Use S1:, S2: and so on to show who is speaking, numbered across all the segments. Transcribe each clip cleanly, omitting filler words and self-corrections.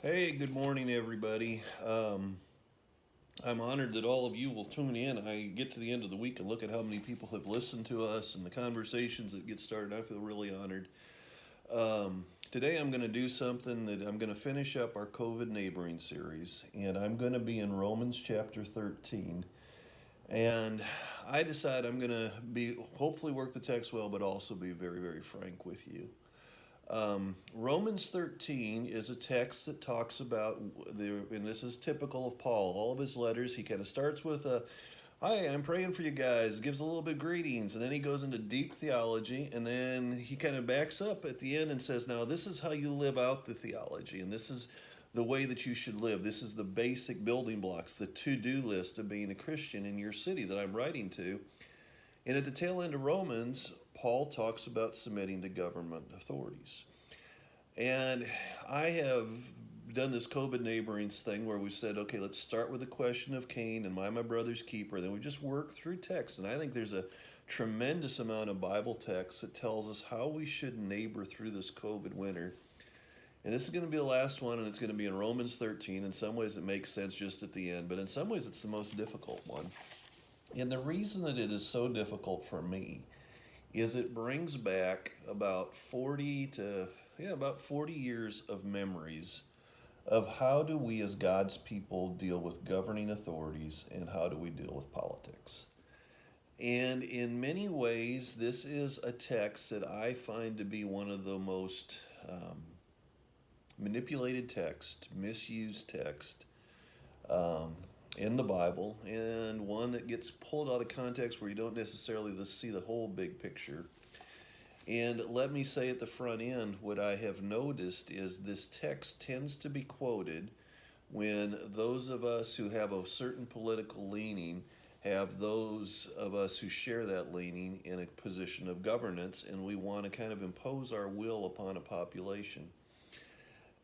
S1: Hey, good morning, everybody. I'm honored that all of you will tune in. I get to the end of the week and look at how many people have listened to us and the conversations that get started. I feel really honored. Today, I'm going to do something that I'm going to finish up our COVID neighboring series, and I'm going to be in Romans chapter 13. And I decide I'm going to be hopefully work the text well, but also be very, very frank with you. Romans 13 is a text that talks about and this is typical of Paul. All of his letters, he kind of starts with a, "Hi, I'm praying for you guys," gives a little bit of greetings, and then he goes into deep theology, and then he kind of backs up at the end and says, "Now, this is how you live out the theology, and this is the way that you should live. This is the basic building blocks, the to do list of being a Christian in your city that I'm writing to." And at the tail end of Romans, Paul talks about submitting to government authorities. And I have done this COVID neighborings thing where we said, okay, let's start with the question of Cain and my brother's keeper. Then we just work through text. And I think there's a tremendous amount of Bible text that tells us how we should neighbor through this COVID winter. And this is going to be the last one, and it's going to be in Romans 13. In some ways, it makes sense just at the end, but in some ways, it's the most difficult one. And the reason that it is so difficult for me is it brings back about 40 to about 40 years of memories of how do we as God's people deal with governing authorities and how do we deal with politics. And in many ways, this is a text that I find to be one of the most manipulated text, misused text um, in the Bible, and one that gets pulled out of context where you don't necessarily see the whole big picture. And let me say at the front end, what I have noticed is this text tends to be quoted when those of us who have a certain political leaning have those of us who share that leaning in a position of governance, and we want to kind of impose our will upon a population.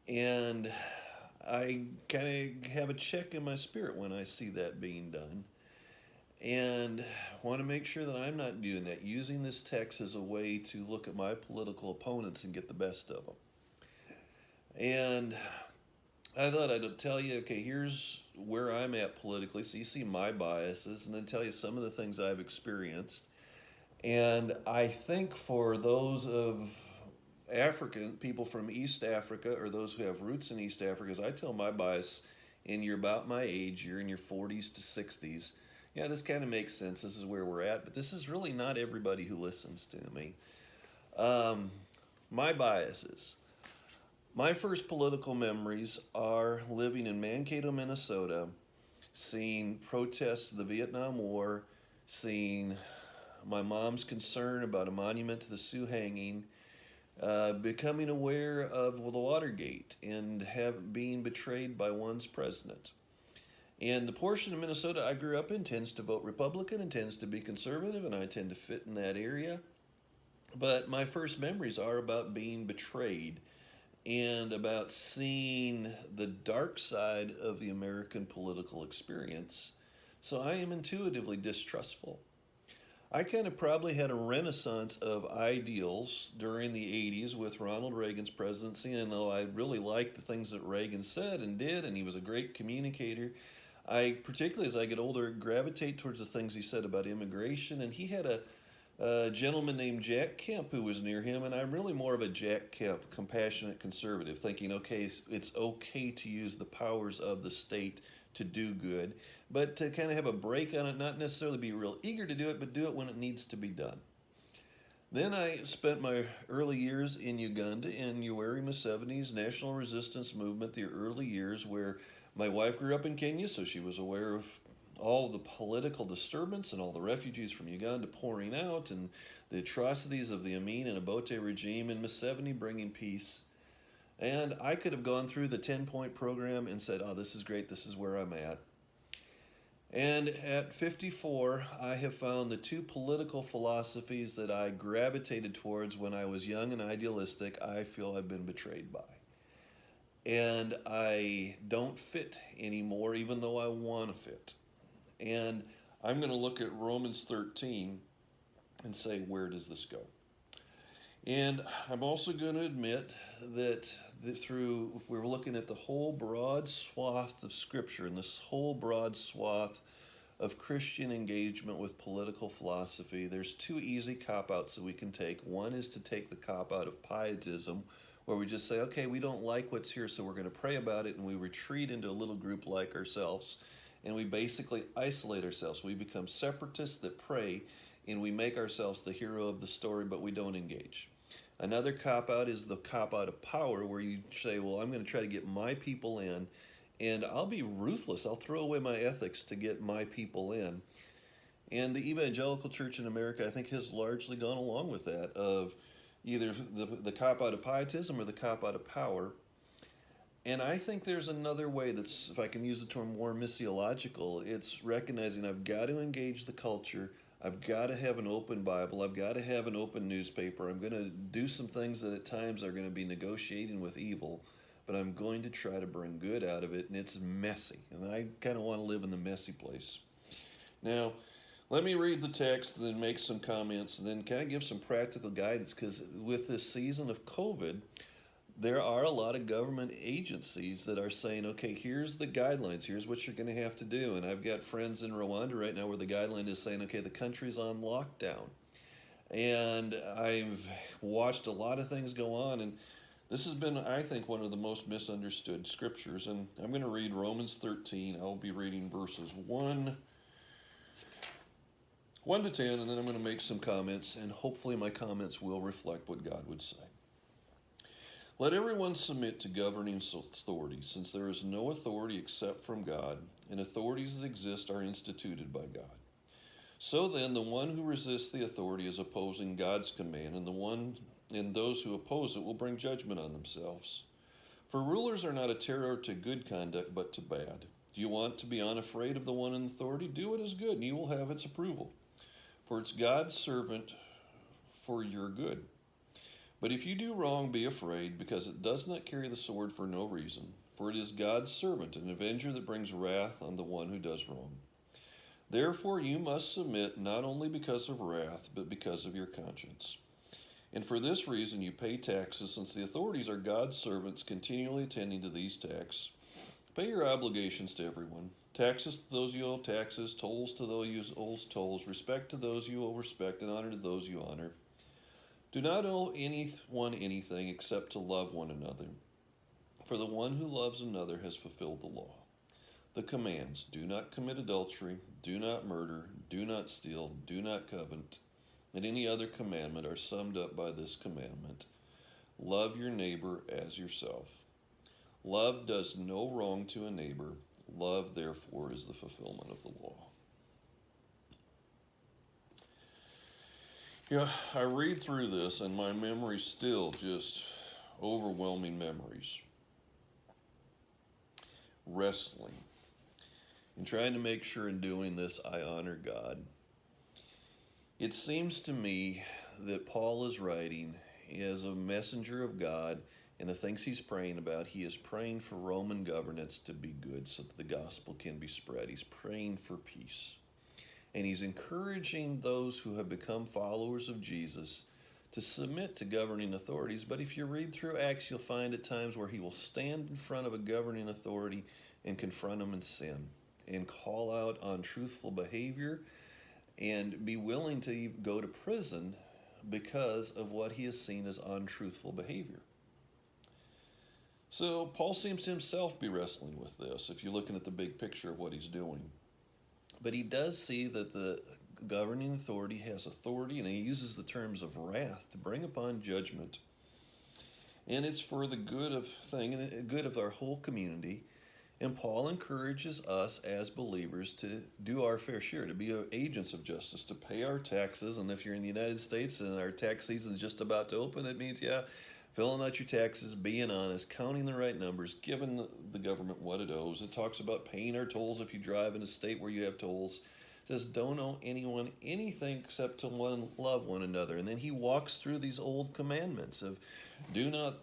S1: And I kind of have a check in my spirit when I see that being done. And want to make sure that I'm not doing that, using this text as a way to look at my political opponents and get the best of them. And I thought I'd tell you, okay, here's where I'm at politically, so you see my biases, and then tell you some of the things I've experienced. And I think for those of African people from East Africa or those who have roots in East Africa, as I tell my bias, and you're about my age, you're in your 40s to 60s. Yeah, this kind of makes sense. This is where we're at, but this is really not everybody who listens to me. Um, my biases. My first political memories are living in Mankato, Minnesota, seeing protests of the Vietnam War, seeing my mom's concern about a monument to the Sioux hanging, becoming aware of the Watergate and being betrayed by one's president. And the portion of Minnesota I grew up in tends to vote Republican and tends to be conservative, and I tend to fit in that area. But my first memories are about being betrayed and about seeing the dark side of the American political experience. So I am intuitively distrustful. I kind of probably had a renaissance of ideals during the 80s with Ronald Reagan's presidency, and though I really liked the things that Reagan said and did, and he was a great communicator, I, particularly as I get older, gravitate towards the things he said about immigration, and he had a gentleman named Jack Kemp who was near him, and I'm really more of a Jack Kemp, compassionate conservative, thinking, okay, it's okay to use the powers of the state to do good, but to kind of have a break on it, not necessarily be real eager to do it, but do it when it needs to be done. Then I spent my early years in Uganda in Yoweri Museveni's national resistance movement, the early years where my wife grew up in Kenya, so she was aware of all the political disturbance and all the refugees from Uganda pouring out and the atrocities of the Amin and Obote regime and Museveni bringing peace. And I could have gone through the 10-point program and said, oh, this is great, this is where I'm at. And at 54, I have found the two political philosophies that I gravitated towards when I was young and idealistic, I feel I've been betrayed by. And I don't fit anymore, even though I want to fit. And I'm going to look at Romans 13 and say, where does this go? And I'm also going to admit that through, if we're looking at the whole broad swath of Scripture and this whole broad swath of Christian engagement with political philosophy, there's two easy cop outs that we can take. One is to take the cop out of pietism, where we just say, okay, we don't like what's here, so we're going to pray about it, and we retreat into a little group like ourselves, and we basically isolate ourselves. We become separatists that pray, and we make ourselves the hero of the story, but we don't engage. Another cop out is the cop out of power, where you say, well, I'm going to try to get my people in, and I'll be ruthless. I'll throw away my ethics to get my people in. And the evangelical church in America, I think, has largely gone along with that, of either the cop out of pietism or the cop out of power. And I think there's another way that's, if I can use the term, more missiological. It's recognizing I've got to engage the culture. I've got to have an open Bible. I've got to have an open newspaper. I'm going to do some things that at times are going to be negotiating with evil, but I'm going to try to bring good out of it, and it's messy. And I kind of want to live in the messy place. Now, let me read the text and then make some comments and then kind of give some practical guidance, because with this season of COVID, there are a lot of government agencies that are saying, okay, here's the guidelines, here's what you're going to have to do. And I've got friends in Rwanda right now where the guideline is saying, okay, the country's on lockdown. And I've watched a lot of things go on, and this has been, I think, one of the most misunderstood scriptures. And I'm going to read Romans 13. I'll be reading verses 1 to 10, and then I'm going to make some comments, and hopefully my comments will reflect what God would say. Let everyone submit to governing authorities, since there is no authority except from God, and authorities that exist are instituted by God. So then, the one who resists the authority is opposing God's command, and those who oppose it will bring judgment on themselves. For rulers are not a terror to good conduct, but to bad. Do you want to be unafraid of the one in authority? Do what is good, and you will have its approval. For it's God's servant for your good. But if you do wrong, be afraid, because it does not carry the sword for no reason. For it is God's servant, an avenger that brings wrath on the one who does wrong. Therefore you must submit, not only because of wrath, but because of your conscience. And for this reason you pay taxes, since the authorities are God's servants, continually attending to these tasks. Pay your obligations to everyone. Taxes to those you owe taxes, tolls to those you owe tolls, respect to those you owe respect, and honor to those you honor. Do not owe anyone anything except to love one another. For the one who loves another has fulfilled the law. The commands, do not commit adultery, do not murder, do not steal, do not covet, and any other commandment are summed up by this commandment: love your neighbor as yourself. Love does no wrong to a neighbor. Love, therefore, is the fulfillment of the law. Yeah, I read through this and my memory's still just overwhelming memories. Wrestling. And trying to make sure in doing this I honor God. It seems to me that Paul is writing as a messenger of God, and the things he's praying about, he is praying for Roman governance to be good so that the gospel can be spread. He's praying for peace. And he's encouraging those who have become followers of Jesus to submit to governing authorities. But if you read through Acts, you'll find at times where he will stand in front of a governing authority and confront them in sin and call out untruthful behavior and be willing to go to prison because of what he has seen as untruthful behavior. So Paul seems to himself be wrestling with this, if you're looking at the big picture of what he's doing. But he does see that the governing authority has authority, and he uses the terms of wrath to bring upon judgment. And it's for the good of our whole community. And Paul encourages us as believers to do our fair share, to be agents of justice, to pay our taxes. And if you're in the United States and our tax season is just about to open, that means, filling out your taxes, being honest, counting the right numbers, giving the government what it owes. It talks about paying our tolls if you drive in a state where you have tolls. It says don't owe anyone anything except to love one another. And then he walks through these old commandments of do not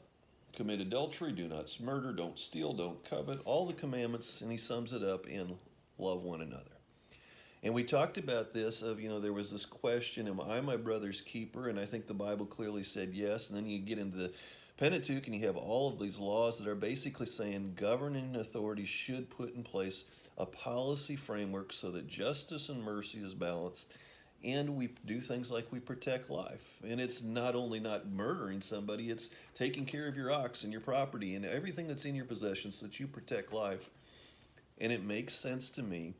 S1: commit adultery, do not murder, don't steal, don't covet, all the commandments, and he sums it up in love one another. And we talked about this of, there was this question, am I my brother's keeper? And I think the Bible clearly said yes. And then you get into the Pentateuch and you have all of these laws that are basically saying governing authorities should put in place a policy framework so that justice and mercy is balanced. And we do things like we protect life. And it's not only not murdering somebody, it's taking care of your ox and your property and everything that's in your possession so that you protect life. And it makes sense to me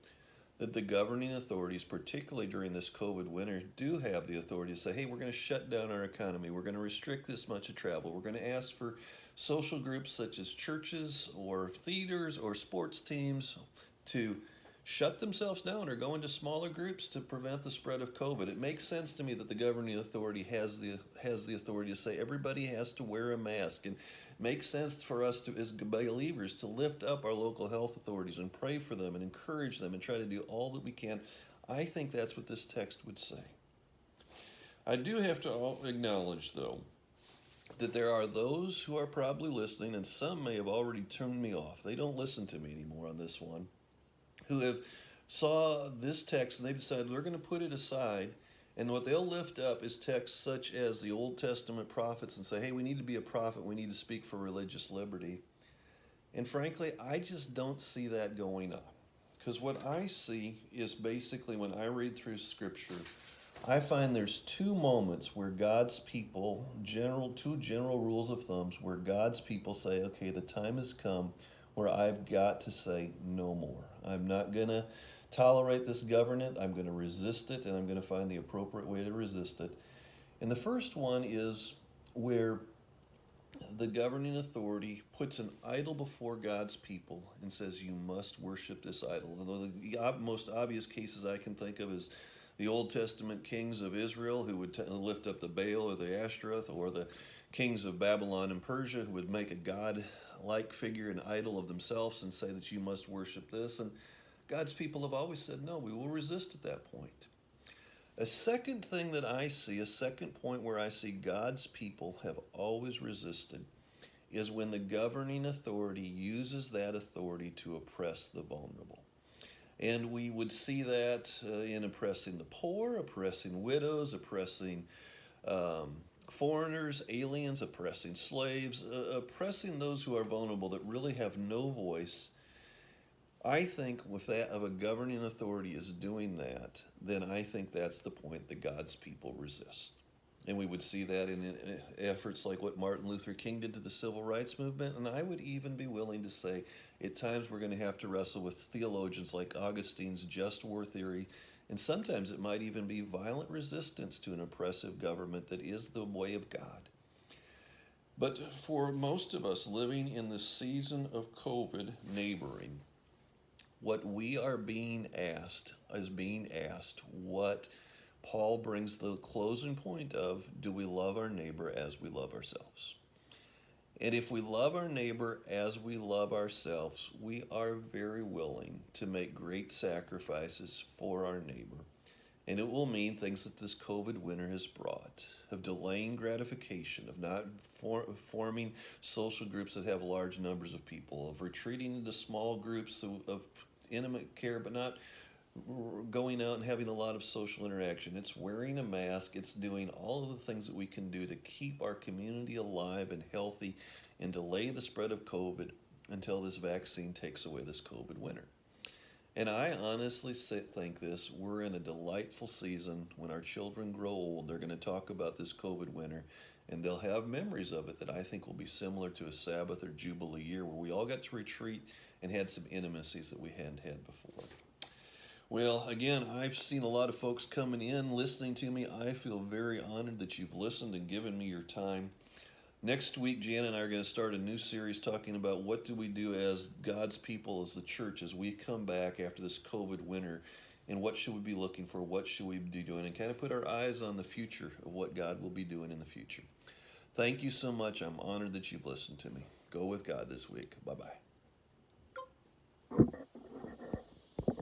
S1: that the governing authorities, particularly during this COVID winter, do have the authority to say, hey, we're going to shut down our economy. We're going to restrict this much of travel. We're going to ask for social groups such as churches or theaters or sports teams to shut themselves down or go into smaller groups to prevent the spread of COVID. It makes sense to me that the governing authority has the authority to say everybody has to wear a mask, and it makes sense for us to, as believers, to lift up our local health authorities and pray for them and encourage them and try to do all that we can. I think that's what this text would say. I do have to acknowledge, though, that there are those who are probably listening, and some may have already turned me off. They don't listen to me anymore on this one, who have saw this text and they decided they're going to put it aside, and what they'll lift up is texts such as the Old Testament prophets and say, hey, we need to be a prophet, we need to speak for religious liberty. And frankly, I just don't see that going on. Because what I see is basically when I read through Scripture, I find there's two moments where God's people, two general rules of thumbs, where God's people say, okay, the time has come where I've got to say no more. I'm not going to tolerate this government. I'm going to resist it, and I'm going to find the appropriate way to resist it. And the first one is where the governing authority puts an idol before God's people and says, you must worship this idol. The most obvious cases I can think of is the Old Testament kings of Israel who would lift up the Baal or the Ashtoreth, or the kings of Babylon and Persia who would make a god-like figure, an idol of themselves, and say that you must worship this. And God's people have always said, no, we will resist at that point. A second thing that I see, a second point where I see God's people have always resisted, is when the governing authority uses that authority to oppress the vulnerable. And we would see that in oppressing the poor, oppressing widows, oppressing foreigners, aliens, oppressing slaves, oppressing those who are vulnerable that really have no voice. I think if that of a governing authority is doing that, then I think that's the point that God's people resist. And we would see that in efforts like what Martin Luther King did to the civil rights movement. And I would even be willing to say at times we're going to have to wrestle with theologians like Augustine's just war theory. And sometimes it might even be violent resistance to an oppressive government that is the way of God. But for most of us living in the season of COVID neighboring, what we are being asked is what Paul brings the closing point of: do we love our neighbor as we love ourselves? And if we love our neighbor as we love ourselves, we are very willing to make great sacrifices for our neighbor. And it will mean things that this COVID winter has brought, of delaying gratification, of not forming social groups that have large numbers of people, of retreating into small groups of intimate care, but not going out and having a lot of social interaction. It's wearing a mask. It's doing all of the things that we can do to keep our community alive and healthy and delay the spread of COVID until this vaccine takes away this COVID winter. And I honestly think this, we're in a delightful season. When our children grow old, they're going to talk about this COVID winter, and they'll have memories of it that I think will be similar to a Sabbath or Jubilee year where we all got to retreat and had some intimacies that we hadn't had before. Well, again, I've seen a lot of folks coming in, listening to me. I feel very honored that you've listened and given me your time. Next week, Jan and I are going to start a new series talking about what do we do as God's people, as the church, as we come back after this COVID winter, and what should we be looking for, what should we be doing, and kind of put our eyes on the future of what God will be doing in the future. Thank you so much. I'm honored that you've listened to me. Go with God this week. Bye-bye.